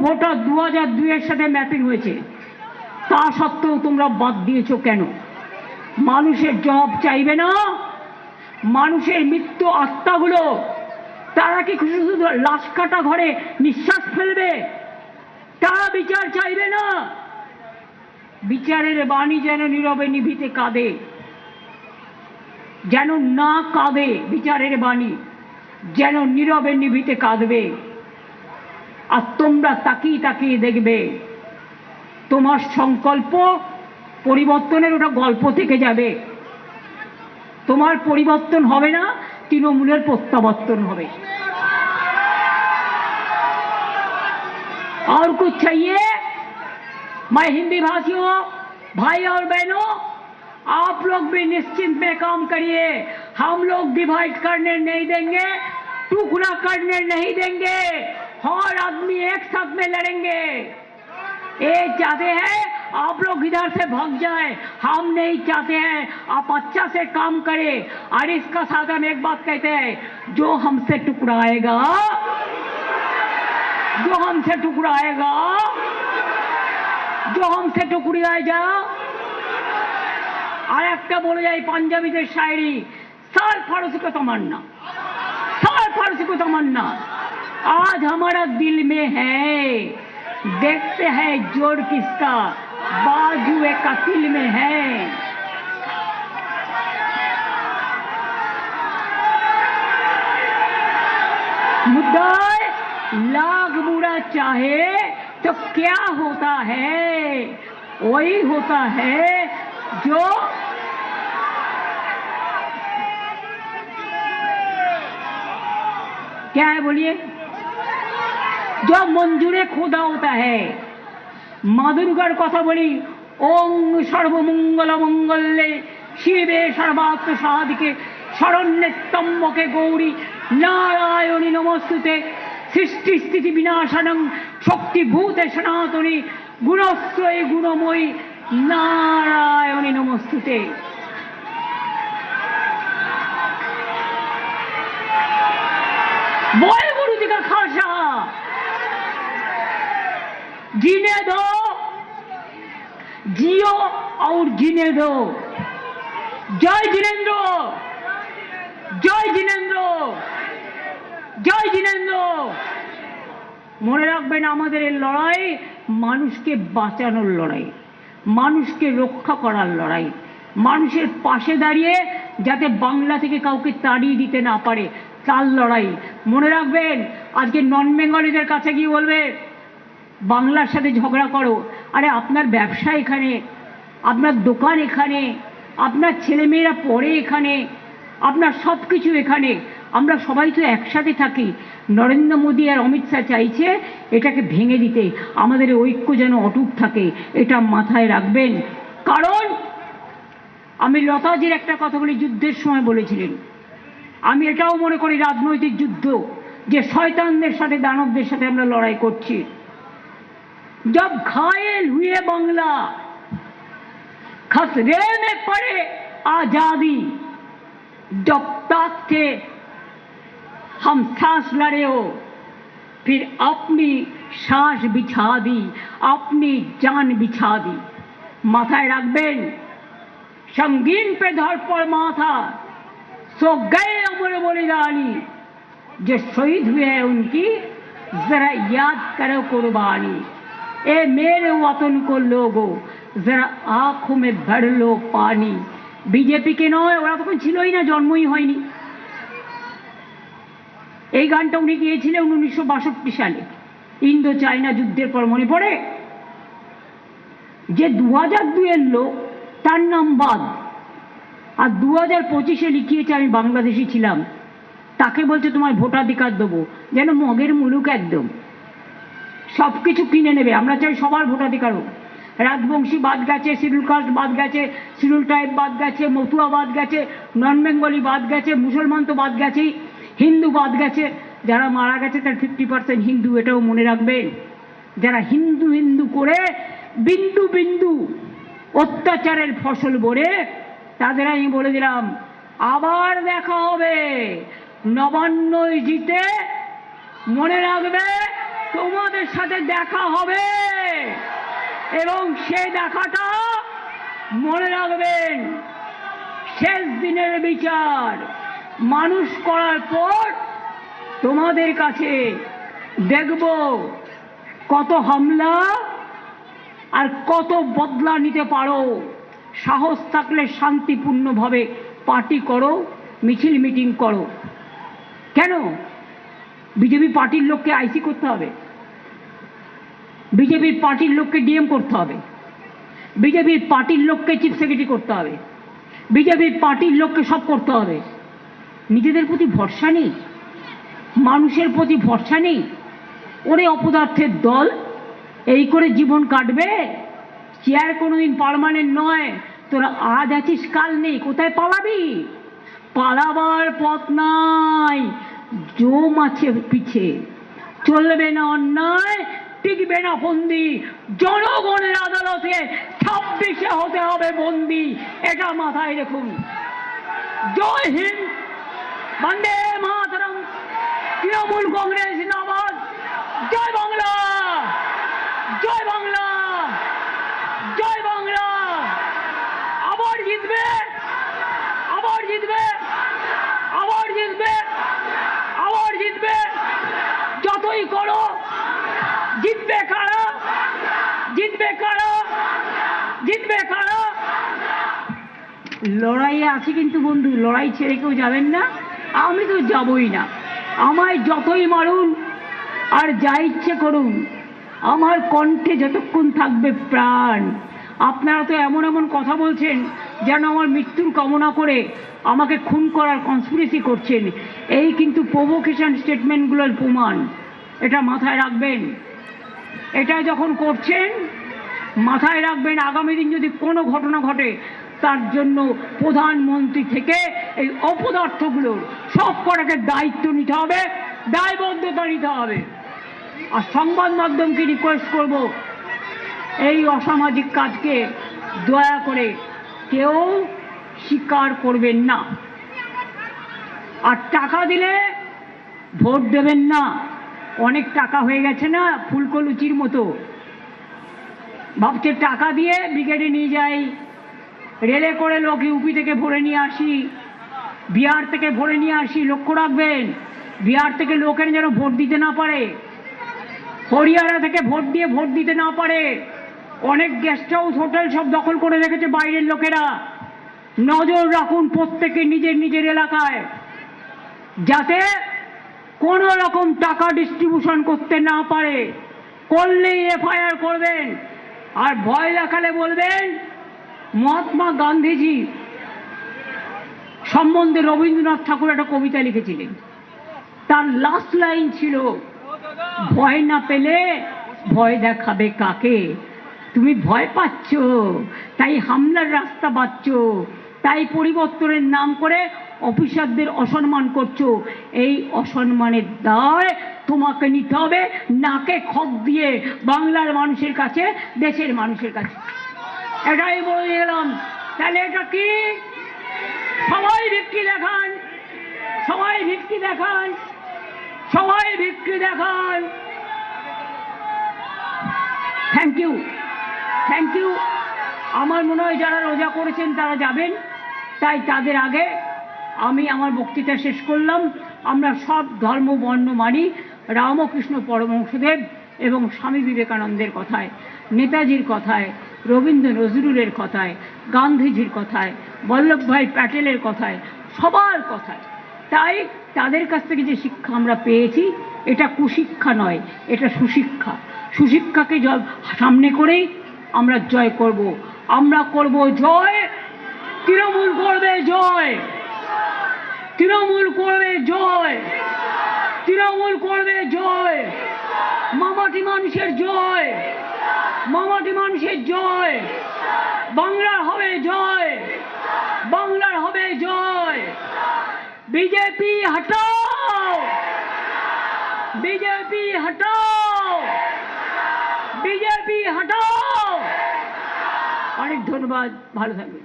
Voter 2002 এর সাথে mapping হয়েছে, তা সত্ত্বেও তোমরা বাদ দিয়েছো কেন? মানুষের জবাব চাইবে না? মানুষের মৃত্যু আত্মাগুলো তারা কি শুধু লাশ কাটা ঘরে নিঃশ্বাস ফেলবে? তারা বিচার চাইবে না? বিচারের বাণী যেন নীরবে নিভিতে কাঁদে, যেন না কাঁদে। বিচারের বাণী যেন নীরবে নিভিতে কাঁদবে। আর তোমরা তাকিয়ে তাকিয়ে দেখবে তোমার সংকল্প পরিবর্তনের ওটা গল্প থেকে যাবে। তোমার পরিবর্তন হবে না, তৃণমূলের প্রত্যাবর্তন হবে। और कुछ चाहिए? मैं हिंदी भाषियों भाई और बहनों, आप लोग भी निश्चिंत में काम करिए। हम लोग डिवाइड करने नहीं देंगे, टुकड़ा करने नहीं देंगे। हर आदमी एक साथ में लड़ेंगे। ये चाहते हैं आप लोग इधर से भाग जाए, हम नहीं चाहते हैं। आप अच्छा से काम करें। और इसका साथ हम एक बात कहते हैं, जो हमसे टुकराएगा, जो हमसे टुकराएगा, जो हमसे टुकराएगा। और একটা বলে যাই পাঞ্জাবিদের শায়রি, साल फारसी को तमन्ना, साल फारसी को तमन्ना। आज हमारा दिल में है, देखते हैं जोर किसका, बाजू एक दिल में है। मुद्दा लाख बुरा चाहे तो क्या होता है, वही होता है जो क्या है बोलिए, जो मंजूरे खुदा होता है। মা দুর্গার কথা বলি, ওং সর্বমঙ্গল মঙ্গলে শিবে সর্বার্থ সাধিকে শরণ্যে ত্র্যম্বকে গৌরী নারায়ণী নমস্তুতে। সৃষ্টি স্থিতি বিনাশনং শক্তিভূতে সনাতনী গুণশ্রয়ী গুণময়ী নারায়ণী নমস্তুতে। बोल गुरु जी का खालसा। जीने दो, जियो और जीने दो। जय जिनेंद्र, जय जिनेंद्र, जय जिनेंद्र। মনে রাখবেন আমাদের এই লড়াই মানুষকে বাঁচানোর লড়াই, মানুষকে রক্ষা করার লড়াই, মানুষের পাশে দাঁড়িয়ে যাতে বাংলা থেকে কাউকে তাড়িয়ে দিতে না পারে তার লড়াই। মনে রাখবেন আজকে নন বেঙ্গলিদের কাছে গিয়ে বলবে বাংলার সাথে ঝগড়া করো। আরে আপনার ব্যবসা এখানে, আপনার দোকান এখানে, আপনার ছেলেমেয়েরা পড়ে এখানে, আপনার সব কিছু এখানে, আমরা সবাই তো একসাথে থাকি। নরেন্দ্র মোদী আর অমিত শাহ চাইছে এটাকে ভেঙে দিতে, আমাদের ঐক্য যেন অটুট থাকে, এটা মাথায় রাখবেন। কারণ আমি লতাজির একটা কথা বলি, যুদ্ধের সময় বলেছিলেন, আমি এটাও মনে করি রাজনৈতিক যুদ্ধ, যে শয়তানদের সাথে দানবদের সাথে আমরা লড়াই করছি। जब घायल हुए बांग्ला, खतरे में पड़े आजादी, जब तक थे हम सांस लड़े हो, फिर अपनी सांस बिछा दी, अपनी जान बिछा दी। माथाয় রাখবেন, संगीन पे धर पर माथा, सो गए अमर बलिदानी, जो शहीद हुए हैं उनकी जरा याद करो कुर्बानी। ए मेरे वतन को लोगो जरा आंखों में भर लो पानी। बीजेपी के नয়, ওরা তখন ছিলই না, জন্মই হয়নি। এই গানটা উনি গিয়েছিলেন 1962 সালে ইন্দো চায়না যুদ্ধের পর। মনে পড়ে যে 2002 এর লোক, তার নাম বাদ, আর 2025-এ লিখিয়েছে আমি বাংলাদেশি ছিলাম, তাকে বলছে তোমার ভোটাধিকার দেবো, যেন মগের মুলুক একদম সব কিছু কিনে নেবে। আমরা চাই সবার ভোটাধিকার হোক। রাজবংশী বাদ গেছে, শিডিউল কাস্ট বাদ গেছে, শিডিউল ট্রাইব বাদ গেছে, মতুয়া বাদ গেছে, নন বেঙ্গলি বাদ গেছে, মুসলমান তো বাদ গেছেই, হিন্দু বাদ গেছে। যারা মারা গেছে তার 50% হিন্দু, এটাও মনে রাখবেন। যারা হিন্দু হিন্দু করে বিন্দু বিন্দু অত্যাচারের ফসল বড়ে, তাদের আমি বলে দিলাম আবার দেখা হবে 99 জিতে। মনে রাখবে তোমাদের সাথে দেখা হবে এবং সে দেখাটা মনে রাখবেন শেষ দিনের বিচার মানুষ করার পর তোমাদের কাছে দেখব কত হামলা আর কত বদলা নিতে পারো। সাহস থাকলে শান্তিপূর্ণভাবে পার্টি করো, মিছিল মিটিং করো। কেন বিজেপি পার্টির লোককে আইসি করতে হবে? বিজেপির পার্টির লোককে ডিএম করতে হবে? বিজেপির পার্টির লোককে চিফ সেক্রেটারি করতে হবে? বিজেপির পার্টির লোককে সব করতে হবে? নিজেদের প্রতি ভরসা নেই, মানুষের প্রতি ভরসা নেই। ওরে অপদার্থের দল, এই করে জীবন কাটবে? চেয়ার কোনোদিন পার্মানেন্ট নয়। তোরা আজ আছিস কাল নেই, কোথায় পালাবি? পালাবার পথ নাই, জম আছে পিছে। চলবে না অন্যায়, টিকবে না ফন্দি, জনগণের আদালতে 26-এ হতে হবে বন্দি। এটা মাথায় রাখুন। জয় হিন্দ, বন্দে মাতরম, তৃণমূল কংগ্রেস জিন্দাবাদ। জয় বাংলা, জয় বাংলা, জয় বাংলা। আবার জিতবে, আবার জিতবে, আবার জিতবে, আবার জিতবে। যতই করো, জিতবে কারা? জিতবে কারা? জিতবে কারা? লড়াইয়ে আছি কিন্তু বন্ধু, লড়াই ছেড়ে কেউ যাবেন না। আমি তো যাবই না। আমায় যতই মারুন আর যা ইচ্ছে করুন, আমার কণ্ঠে যতক্ষণ থাকবে প্রাণ। আপনারা তো এমন এমন কথা বলছেন যেন আমার মৃত্যুর কামনা করে আমাকে খুন করার কনস্পিরেসি করছেন। এই কিন্তু প্রভোকেশন স্টেটমেন্টগুলোর প্রমাণ। এটা মাথায় রাখবেন। এটা যখন করছেন মাথায় রাখবেন, আগামী দিন যদি কোনো ঘটনা ঘটে তার জন্য প্রধানমন্ত্রী থেকে এই অপদার্থগুলোর সব কটাকে দায়িত্ব নিতে হবে, দায়বদ্ধতা নিতে হবে। আর সংবাদ মাধ্যমকে রিকোয়েস্ট করব, এই অসামাজিক কাজকে দয়া করে কেউ স্বীকার করবেন না। আর টাকা দিলে ভোট দেবেন না। অনেক টাকা হয়ে গেছে না, ফুলকো লুচির মতো। ভাবছে টাকা দিয়ে ব্রিগেডে নিয়ে যাই, রেলে করে লোক ইউপি থেকে ভরে নিয়ে আসি, বিহার থেকে ভরে নিয়ে আসি। লক্ষ্য রাখবেন, বিহার থেকে লোকের যেন ভোট দিতে না পারে, হরিয়ানা থেকে ভোট দিয়ে ভোট দিতে না পারে। অনেক গেস্ট হাউস হোটেল সব দখল করে রেখেছে বাইরের লোকেরা। নজর রাখুন প্রত্যেকে নিজের নিজের এলাকায়, যাতে কোনো রকম টাকা ডিস্ট্রিবিউশন করতে না পারে। করলেই এফআইআর করবেন। আর ভয় দেখালে বলবেন মহাত্মা গান্ধীজি সম্বন্ধে রবীন্দ্রনাথ ঠাকুর একটা কবিতা লিখেছিলেন। তার লাস্ট লাইন ছিল, ভয় না পেলে ভয় দেখাবে কাকে? তুমি ভয় পাচ্ছ, তাই হামলার রাস্তা বাঁচছ, তাই পরিবর্তনের নাম করে অফিসারদের অসম্মান করছো। এই অসম্মানের দায় তোমাকে নিতে হবে, নাকে খত দিয়ে বাংলার মানুষের কাছে, দেশের মানুষের কাছে। এটাই বলে গেলাম। তাহলে এটা কি? সবাই ভিক্ষি দেখান, সবাই ভিক্ষি দেখান, সবাই ভিক্ষি দেখান। Thank you, thank you. আমার মনে হয় যারা রোজা করেছেন তারা যাবেন, তাই তাদের আগে আমি আমার বক্তৃতা শেষ করলাম। আমরা সব ধর্ম বর্ণ মানি, রামকৃষ্ণ পরমহংসদেব এবং স্বামী বিবেকানন্দের কথায়, নেতাজির কথায়, রবীন্দ্র নজরুলের কথায়, গান্ধীজির কথায়, বল্লভভাই প্যাটেলের কথায়, সবার কথায়। তাই তাদের কাছ থেকে যে শিক্ষা আমরা পেয়েছি এটা কুশিক্ষা নয়, এটা সুশিক্ষা। সুশিক্ষাকে সামনে করেই আমরা জয় করব। আমরা করব জয়, তৃণমূল করবে জয়, তৃণমূল করবে জয়, তৃণমূল করবে জয়। মামাটি মানুষের জয়, মামাটি মানুষের জয়। বাংলার হবে জয়, বাংলার হবে জয়। বিজেপি হটাও, বিজেপি হটাও, বিজেপি হটাও। অনেক ধন্যবাদ, ভালো থাকবেন।